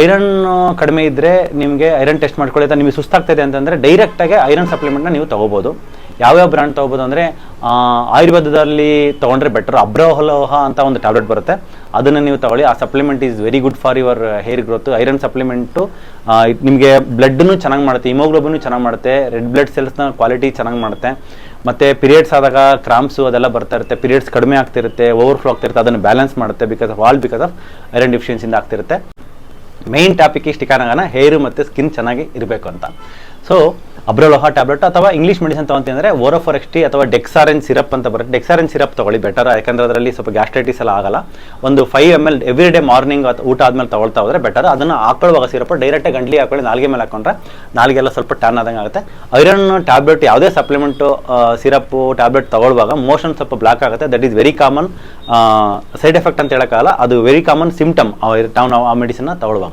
Iron ಕಡಿಮೆ ಇದ್ದರೆ ನಿಮಗೆ ಐರನ್ ಟೆಸ್ಟ್ ಮಾಡ್ಕೊಳ್ಳಿ ಅಂತ ನಿಮಗೆ ಸುಸ್ತಾಗ್ತಾಯಿದೆ ಅಂತಂದರೆ ಡೈರೆಕ್ಟಾಗಿ ಐರನ್ ಸಪ್ಲಿಮೆಂಟ್ನ ನೀವು ತೊಗೋಬೋದು. ಯಾವ್ಯಾವ ಬ್ರ್ಯಾಂಡ್ ತೊಗೋಬೋದು ಅಂದರೆ ಆಯುರ್ವೇದದಲ್ಲಿ ತೊಗೊಂಡ್ರೆ ಬೆಟರ್. ಅಬ್ರೋಹಲೋಹ ಅಂತ ಒಂದು ಟ್ಯಾಬ್ಲೆಟ್ ಬರುತ್ತೆ, ಅದನ್ನು ನೀವು ತೊಗೊಳ್ಳಿ. ಆ supplement is very good for your hair growth. Iron supplement ನಿಮಗೆ ಬ್ಲಡ್ನು ಚೆನ್ನಾಗಿ ಮಾಡುತ್ತೆ, ಹಿಮೋಗ್ಲೋಬಿನ್ ಚೆನ್ನಾಗಿ ಮಾಡುತ್ತೆ, ರೆಡ್ ಬ್ಲಡ್ ಸೆಲ್ಸ್ನ ಕ್ವಾಲಿಟಿ ಚೆನ್ನಾಗಿ ಮಾಡುತ್ತೆ. ಮತ್ತು ಪೀರಿಯಡ್ಸ್ ಆದಾಗ ಕ್ರಾಂಪ್ಸು ಅದೆಲ್ಲ ಬರ್ತಾ ಇರುತ್ತೆ, ಪೀರಿಯಡ್ಸ್ ಕಡಿಮೆ ಆಗ್ತಿರುತ್ತೆ, ಓವರ್ಫ್ಲೋ ಆಗ್ತಿರುತ್ತೆ, ಅದನ್ನು ಬ್ಯಾಲೆನ್ಸ್ ಮಾಡುತ್ತೆ ಬಿಕಾಸ್ ಆಫ್ ಐರನ್ ಡಿಫಿಷಿಯನ್ಸಿಂದ ಆಗ್ತಿರುತ್ತೆ. ಮೇನ್ ಟಾಪಿಕ್ ಇಷ್ಟು ಕಾರಣಗಾನ ಹೇರು ಮತ್ತು ಸ್ಕಿನ್ ಚೆನ್ನಾಗಿ ಇರಬೇಕು ಅಂತ. ಸೊ ಅಬ್ರೋಲೋಹ ಟ್ಯಾಬ್ಲೆಟ್ ಅಥವಾ ಇಂಗ್ಲೀಷ್ ಮೆಡಿಸಿನ್ ತೊಗೊಳ್ತೀನಿ ಅಂದರೆ ಓರೋಫಾರೆಕ್ಸ್ಟಿ ಅಥವಾ ಡೆಕ್ಸಾರೆನ್ ಸಿರಪ್ ಅಂತ ಬರುತ್ತೆ. ಡೆಕ್ಸಾರೆನ್ ಸಿರಪ್ ತೊಗೊಳ್ಳಿ ಬೆಟರ್, ಯಾಕಂದರೆ ಅದರಲ್ಲಿ ಸ್ವಲ್ಪ ಗ್ಯಾಸ್ಟ್ರೈಟಿಸ್ ಎಲ್ಲ ಆಗಲ್ಲ. ಒಂದು 5 ml ಎವ್ರಿ ಡೇ ಮಾರ್ನಿಂಗ್ ಊಟ ಆದಮೇಲೆ ತೊಗೊಳ್ತಾ ಹೋದರೆ ಬೆಟರ್. ಅದನ್ನು ಹಾಕೊಳ್ಳುವಾಗ ಸಿರಪ್ ಡೈರೆಕ್ಟಾಗಿ ಗಂಟ್ಲಿಗೆ ಹಾಕೊಳ್ಳಿ, ನಾಲ್ಗೆ ಮೇಲೆ ಹಾಕೊಂಡ್ರೆ ನಾಲ್ಗೆಲ್ಲ ಸ್ವಲ್ಪ ಟ್ಯಾನ್ ಆದಂಗೆ ಆಗುತ್ತೆ. ಐರನ್ ಟ್ಯಾಬ್ಲೆಟ್ ಯಾವುದೇ ಸಪ್ಲಿಮೆಂಟು ಸಿರಪ್ಪು ಟ್ಯಾಬ್ಲೆಟ್ ತೊಗೊಳ್ಳುವಾಗ ಮೋಷನ್ ಸ್ವಲ್ಪ ಬ್ಲಾಕ್ ಆಗುತ್ತೆ. That is very common side effect ಅಂತ ಹೇಳೋಕ್ಕಾಗಲ್ಲ, ಅದು ವೆರಿ ಕಾಮನ್ ಸಿಂಪ್ಟಮ್ ನಾವು ಆ ಮೆಡಿಸಿನ್ನ ತೊಗೊಳ್ಳುವಾಗ.